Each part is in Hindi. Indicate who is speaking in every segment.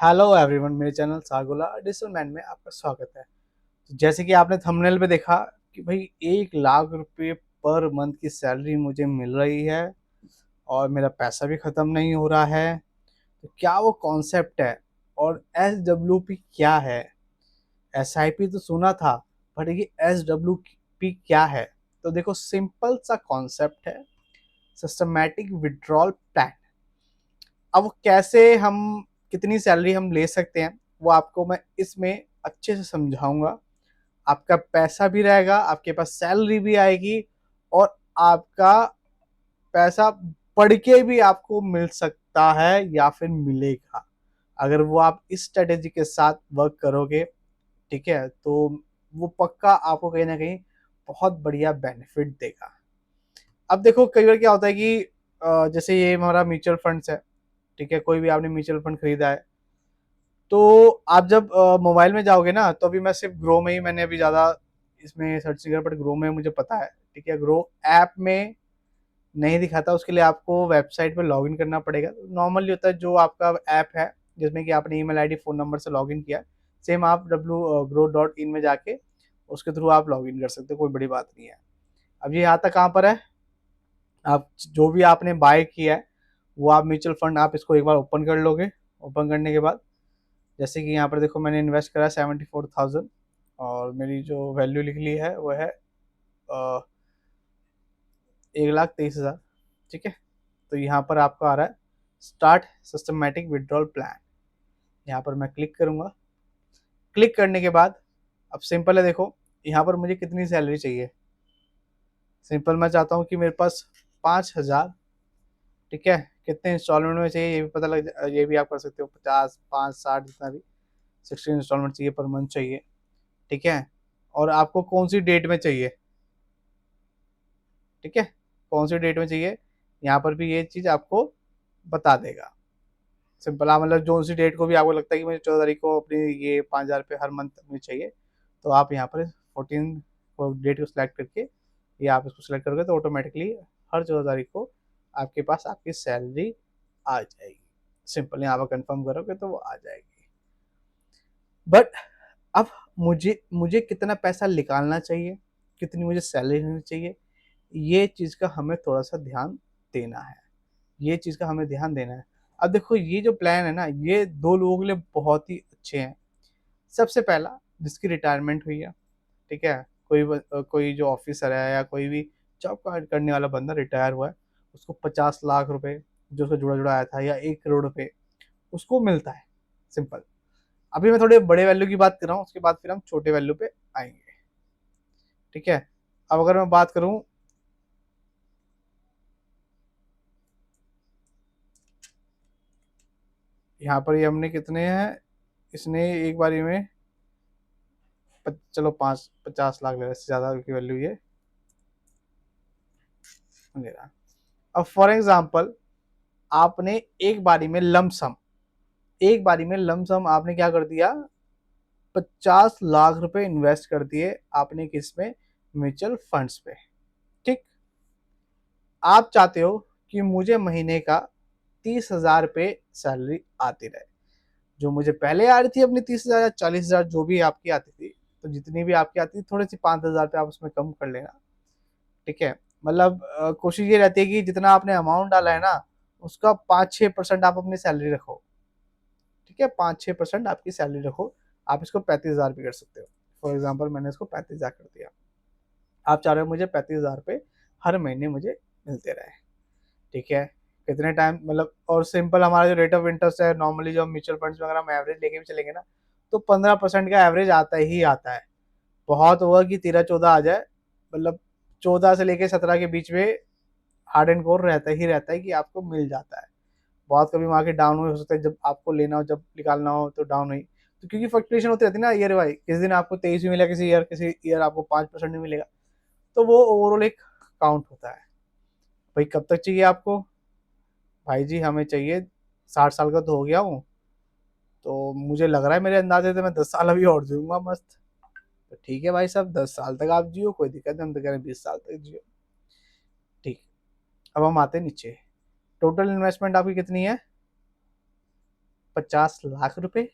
Speaker 1: हेलो एवरीवन, मेरे चैनल सागोला डिजिटल मैन में आपका स्वागत है। तो जैसे कि आपने थंबनेल पे देखा कि भाई 1 लाख रुपए पर मंथ की सैलरी मुझे मिल रही है और मेरा पैसा भी ख़त्म नहीं हो रहा है। तो क्या वो कॉन्सेप्ट है? और एस डब्ल्यू पी क्या है? एस आई पी तो सुना था, बट ये एस डब्ल्यू पी क्या है? तो देखो, सिंपल सा कॉन्सेप्ट है, सिस्टमैटिक विड्रॉल प्लान। अब वो कैसे हम कितनी सैलरी हम ले सकते हैं, वो आपको मैं इसमें अच्छे से समझाऊंगा। आपका पैसा भी रहेगा, आपके पास सैलरी भी आएगी और आपका पैसा बढ़ के भी आपको मिल सकता है या फिर मिलेगा, अगर वो आप इस स्ट्रेटेजी के साथ वर्क करोगे। ठीक है, तो वो पक्का आपको कहीं ना कहीं बहुत बढ़िया बेनिफिट देगा। अब देखो, कई बार क्या होता है कि जैसे ये हमारा म्यूचुअल फंड्स है। ठीक है, कोई भी आपने म्यूचुअल फंड खरीदा है, तो आप जब मोबाइल में जाओगे ना, तो अभी मैं सिर्फ ग्रो में ही मैंने अभी ज़्यादा इसमें सर्च नहीं किया, बट ग्रो में मुझे पता है। ठीक है, ग्रो ऐप में नहीं दिखाता, उसके लिए आपको वेबसाइट पे लॉगिन करना पड़ेगा। नॉर्मली होता है जो आपका ऐप है, जिसमें कि आपने ईमेल आईडी फ़ोन नंबर से लॉगिन किया, सेम आप wgro.in में जाके उसके थ्रू आप लॉगिन कर सकते हो, कोई बड़ी बात नहीं है। अब ये आता कहाँ पर है? आप जो भी आपने बाय किया है, वो आप म्यूचुअल फंड आप इसको एक बार ओपन कर लोगे। ओपन करने के बाद जैसे कि यहाँ पर देखो, मैंने इन्वेस्ट करा 74,000 और मेरी जो वैल्यू लिख ली है वो है 1,23,000। ठीक है, तो यहाँ पर आपको आ रहा है स्टार्ट सिस्टमेटिक विड्रॉल प्लान। यहाँ पर मैं क्लिक करूँगा। क्लिक करने के बाद अब सिंपल है, देखो यहाँ पर मुझे कितनी सैलरी चाहिए। सिंपल, मैं चाहता हूँ कि मेरे पास 5,000। ठीक है, कितने इंस्टॉलमेंट में चाहिए ये भी पता लग ये भी आप कर सकते हो, 50, 5, 60, जितना भी 16 इंस्टॉलमेंट चाहिए पर मंथ चाहिए। ठीक है, और आपको कौन सी डेट में चाहिए? ठीक है, कौन सी डेट में चाहिए, यहाँ पर भी ये चीज़ आपको बता देगा। सिंपल, आप मतलब जो सी डेट को भी आपको लगता है कि मुझे 14 तारीख को अपनी ये 5,000 रुपये हर मंथ में चाहिए, तो आप यहाँ पर 14 को डेट को सिलेक्ट करके, ये आप इसको सिलेक्ट करोगे तो ऑटोमेटिकली हर 14 तारीख को आपके पास आपकी सैलरी आ जाएगी। सिंपल, यहाँ पर कंफर्म करोगे तो वो आ जाएगी। बट अब मुझे मुझे कितना पैसा निकालना चाहिए, कितनी मुझे सैलरी लेनी चाहिए, ये चीज़ का हमें थोड़ा सा ध्यान देना है। ये चीज़ का हमें ध्यान देना है। अब देखो, ये जो प्लान है ना, ये दो लोगों के लिए बहुत ही अच्छे हैं। सबसे पहला, जिसकी रिटायरमेंट हुई है। ठीक है, कोई जो ऑफिसर है या कोई भी जॉब करने वाला बंदा रिटायर हुआ है, उसको 50 लाख रुपए जो उसका जुड़ा जुड़ा आया था, या 1 करोड़ रुपए उसको मिलता है। सिंपल। अभी मैं थोड़े बड़े वैल्यू की बात कर रहा हूँ, उसके बाद फिर हम छोटे वैल्यू पे आएंगे। ठीक है, अब अगर मैं बात करूँ, यहाँ पर ये हमने कितने हैं, इसने एक बारी में चलो 50 लाख ले रहा है, इससे ज़्यादा की वैल्यू ये ले रहा है। अब फॉर एग्जाम्पल, आपने एक बारी में लमसम आपने क्या कर दिया, 50 लाख रुपए इन्वेस्ट कर दिए आपने किस में? म्यूचुअल फंड्स पे। ठीक, आप चाहते हो कि मुझे महीने का 30,000 रुपये सैलरी आती रहे, जो मुझे पहले आ रही थी अपनी 30,000 या 40,000 जो भी आपकी आती थी। तो जितनी भी आपकी आती थी, थोड़ी सी 5,000 रुपये आप उसमें कम कर लेना। ठीक है, मतलब कोशिश ये रहती है कि जितना आपने अमाउंट डाला है ना, उसका 5-6% आप अपनी सैलरी रखो। ठीक है, 5-6% आपकी सैलरी रखो। आप इसको 35,000 भी कर सकते हो। फॉर एग्जाम्पल, मैंने इसको 35,000 कर दिया। आप चाह रहे हो मुझे 35,000 रुपये हर महीने मुझे मिलते रहे। ठीक है, कितने टाइम मतलब, और सिंपल हमारा जो रेट ऑफ इंटरेस्ट है, नॉर्मली जो म्यूचुअल फंड्स में अगर हम एवरेज लेके भी चलेंगे ना, तो 15% का एवरेज आता ही आता है। बहुत होगा कि 13-14 आ जाए, मतलब 14 से लेके 17 के बीच में हार्ड एंड कोर रहता ही रहता है कि आपको मिल जाता है। बहुत कभी मार्केट डाउन हो सकता है, जब आपको लेना हो, जब निकालना हो तो डाउन हुई, तो क्योंकि फ्लक्चुएशन होती रहती है ना ईयर वाइज, किसी दिन आपको 23 भी मिलेगा, किसी ईयर आपको 5% भी मिलेगा। तो वो ओवरऑल एक काउंट होता है। भाई कब तक चाहिए आपको? भाई जी, हमें चाहिए, 60 साल का तो हो गया हूँ, तो मुझे लग रहा है मेरे अंदाजे से मैं 10 साल अभी और जीऊंगा मस्त। तो ठीक है भाई साहब, 10 साल तक आप जियो, कोई दिक्कत नहीं, हम तो कह रहे हैं 20 साल तक जियो। ठीक, अब हम आते हैं नीचे। टोटल इन्वेस्टमेंट आपकी कितनी है? 50 लाख रुपए,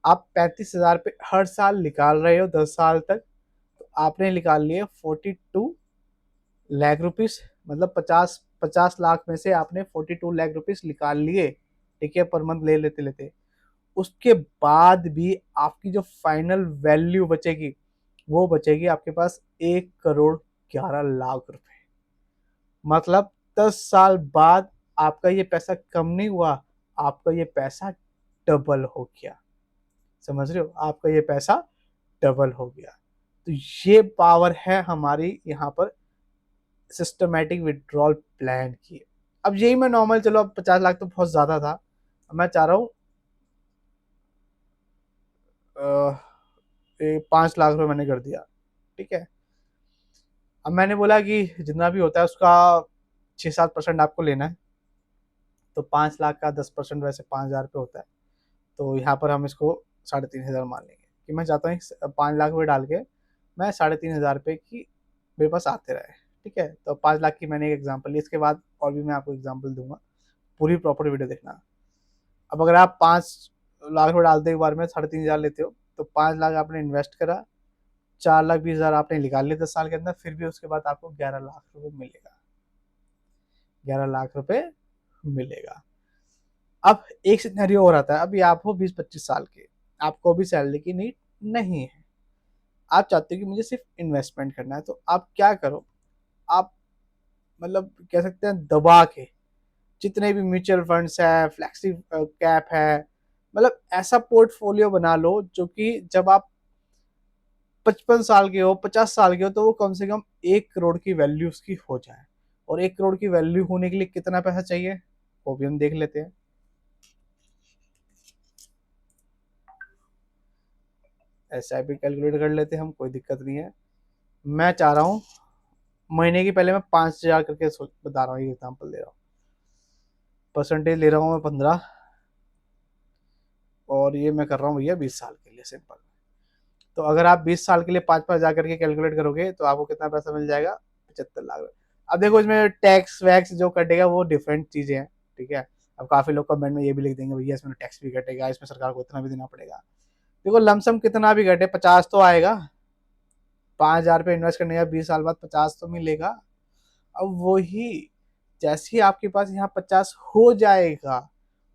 Speaker 1: आप 35,000 पे हर साल निकाल रहे हो 10 साल तक, तो आपने निकाल लिए 42 लाख रुपीस। मतलब 50 लाख में से आपने 42 लाख रुपीस निकाल लिए, ठीक है, पर मंथ ले लेते लेते। उसके बाद भी आपकी जो फाइनल वैल्यू बचेगी वो बचेगी आपके पास 1 करोड़ 11 लाख रुपए। मतलब 10 साल बाद आपका ये पैसा कम नहीं हुआ, आपका ये पैसा डबल हो गया। समझ रहे हो, आपका ये पैसा डबल हो गया। तो ये पावर है हमारी यहाँ पर सिस्टमेटिक विड्रॉल प्लान की। अब यही मैं नॉर्मल, चलो अब 50 लाख तो बहुत ज्यादा था, मैं चाह रहा हूँ 5 लाख रुपए मैंने कर दिया, ठीक है। अब मैंने बोला कि जितना भी होता है उसका 6-7% आपको लेना है, तो 5 लाख का 10% वैसे 5,000 रुपये होता है। तो यहाँ पर हम इसको 3,500 मान लेंगे कि मैं चाहता हूँ 5 लाख रुपये डाल के मैं 3,500 रुपये की मेरे पास आते रहे, ठीक है। तो 5 लाख की मैंने एक एग्जाम्पल ली, इसके बाद और भी मैं आपको एग्जाम्पल दूंगा, पूरी प्रॉपर वीडियो देखना। अब अगर आप 5 लाख रुपये डालते एक बार में 3,500 लेते हो, तो 5 लाख आपने इन्वेस्ट करा, 4,20,000 आपने निकाल लिए 10 साल के अंदर, फिर भी उसके बाद आपको 11 लाख रुपए मिलेगा, 11 लाख रुपए मिलेगा। अब एक सिनेरियो और आता है, अभी आप हो 20-25 साल के, आपको भी सैलरी की नीड नहीं है, आप चाहते हो कि मुझे सिर्फ इन्वेस्टमेंट करना है, तो आप क्या करो, आप मतलब कह सकते हैं दबा के जितने भी म्यूचुअल फंड्स है, फ्लैक्सी कैप है, मतलब ऐसा पोर्टफोलियो बना लो जो कि जब आप 55 साल के हो, 50 साल के हो, तो वो कम से कम 1 करोड़ की वैल्यू उसकी हो जाए। और 1 करोड़ की वैल्यू होने के लिए कितना पैसा चाहिए वो भी हम देख लेते हैं। SIP कैलकुलेट कर लेते हैं हम, कोई दिक्कत नहीं है। मैं चाह रहा हूँ महीने की, पहले मैं 5,000 करके बता रहा हूँ, ये एग्जाम्पल दे रहा हूँ। परसेंटेज ले रहा हूँ मैं 15, और ये मैं कर रहा हूँ भैया 20 साल के लिए, सिंपल। तो अगर आप 20 साल के लिए 5,500 करके कैलकुलेट करोगे तो आपको कितना पैसा मिल जाएगा, 75 लाख। अब देखो इसमें टैक्स वैक्स जो कटेगा वो डिफरेंट चीजें हैं, ठीक है। अब काफी लोग कमेंट में ये भी लिख देंगे भैया इसमें टैक्स भी कटेगा, इसमें सरकार को इतना भी देना पड़ेगा। देखो लमसम कितना भी घटे 50 तो आएगा, 5,000 पे इन्वेस्ट करने का 20 साल बाद 50 तो मिलेगा। अब वही जैसे ही आपके पास यहाँ 50 हो जाएगा,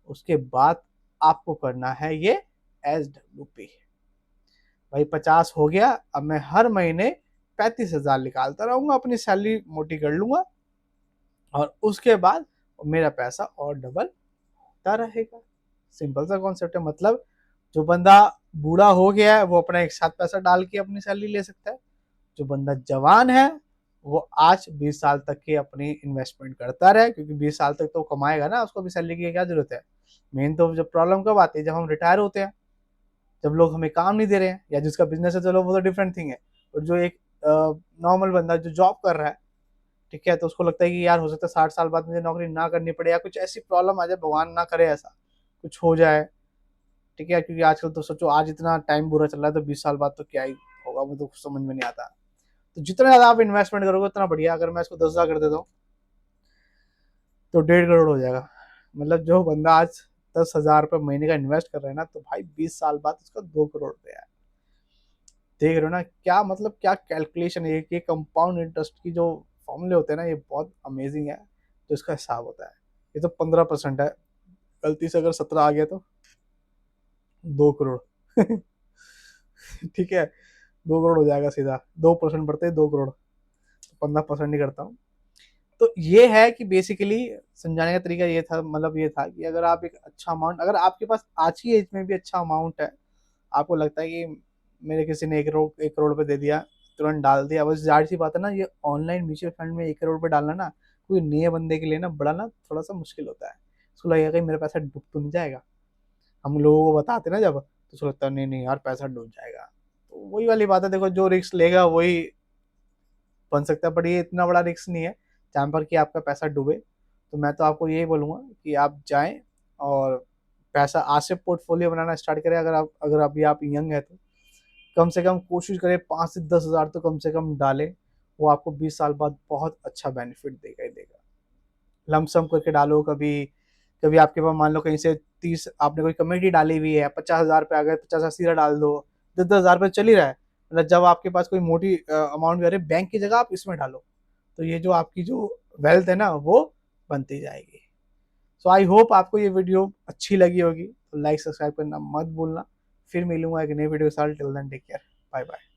Speaker 1: उसके बाद आपको करना है ये SWP। भाई 50 हो गया, अब मैं हर महीने 35,000 निकालता रहूंगा, अपनी सैलरी मोटी कर लूंगा, और उसके बाद मेरा पैसा और डबल होता रहेगा। सिंपल सा कॉन्सेप्ट है। मतलब जो बंदा बूढ़ा हो गया है वो अपना एक साथ पैसा डाल के अपनी सैलरी ले सकता है, जो बंदा जवान है वो आज 20 साल तक की अपनी इन्वेस्टमेंट करता रहे, क्योंकि 20 साल तक तो कमाएगा ना, उसको भी सैलरी की क्या जरूरत है। मेन तो जब प्रॉब्लम कब आती है, जब हम रिटायर होते हैं, जब लोग हमें काम नहीं दे रहे हैं, या जिसका बिजनेस है चलो वो तो डिफरेंट थिंग है, और जो एक नॉर्मल बंदा जो जॉब कर रहा है, ठीक है, तो उसको लगता है कि यार हो सकता है 60 साल बाद मुझे नौकरी ना करनी पड़े, या कुछ ऐसी प्रॉब्लम आ जाए, भगवान ना करे ऐसा कुछ हो जाए, ठीक है। क्योंकि आजकल तो सोचो आज इतना टाइम बुरा चल रहा है, तो 20 साल बाद तो क्या ही होगा, मुझे तो कुछ समझ में नहीं आता। तो जितना ज्यादा आप इन्वेस्टमेंट करोगे उतना बढ़िया। अगर मैं इसको 10,000 कर देता हूँ तो 1.5 करोड़ हो जाएगा। मतलब जो बंदा आज 10,000 रुपये महीने का इन्वेस्ट कर रहा है ना, तो भाई 20 साल बाद उसका 2 करोड़ है। देख रहे हो ना क्या, मतलब क्या कैलकुलेशन है, ये कंपाउंड इंटरेस्ट की जो फॉर्मूले होते हैं ना, ये बहुत अमेजिंग है जो इसका हिसाब होता है। ये तो 15% है, गलती से अगर 17 आ गया तो 2 करोड़ ठीक है, 2 करोड़ हो जाएगा सीधा, 2% बढ़ते हैं 2 करोड़, 15% नहीं करता हूँ। तो ये है कि बेसिकली समझाने का तरीका ये था, मतलब ये था कि अगर आप एक अच्छा अमाउंट, अगर आपके पास आज की एज में भी अच्छा अमाउंट है, आपको लगता है कि मेरे किसी ने 1 करोड़ रुपए दे दिया, तुरंत डाल दिया, बस जाहिर सी बात है ना, ये ऑनलाइन म्यूचुअल फंड में 1 करोड़ रुपए डालना ना, कोई नए बंदे के लिए ना बड़ा ना थोड़ा सा मुश्किल होता है। उसको लगेगा कि मेरा पैसा डूब तो नहीं जाएगा, हम लोगों को बताते ना जब, तो उसको लगता है नहीं नहीं यार पैसा डूब जाएगा। तो वही वाली बात है, देखो जो रिस्क लेगा वही बन सकता है, बट ये इतना बड़ा रिस्क नहीं है जहाँ पर कि आपका पैसा डूबे। तो मैं तो आपको यही बोलूँगा कि आप जाएं और पैसा आज से पोर्टफोलियो बनाना स्टार्ट करें। अगर अभी आप यंग है तो कम से कम कोशिश करें 5 से 10 हज़ार तो कम से कम डालें, वो आपको 20 साल बाद बहुत अच्छा बेनिफिट देगा ही देगा। लमसम करके डालो, कभी कभी आपके पास मान लो कहीं से 30 आपने कोई कमेटी डाली हुई है, 50,000 पे आ गए, 50,000 सीधा डाल दो, 10-10,000 पे चल ही रहा है। मतलब जब आपके पास कोई मोटी अमाउंट भी आ रही है, बैंक की जगह आप इसमें डालो, तो ये जो आपकी जो वेल्थ है ना वो बनती जाएगी। सो आई होप आपको ये वीडियो अच्छी लगी होगी, तो लाइक सब्सक्राइब करना मत भूलना। फिर मिलूंगा एक नई वीडियो के साथ। Till then take care, bye bye.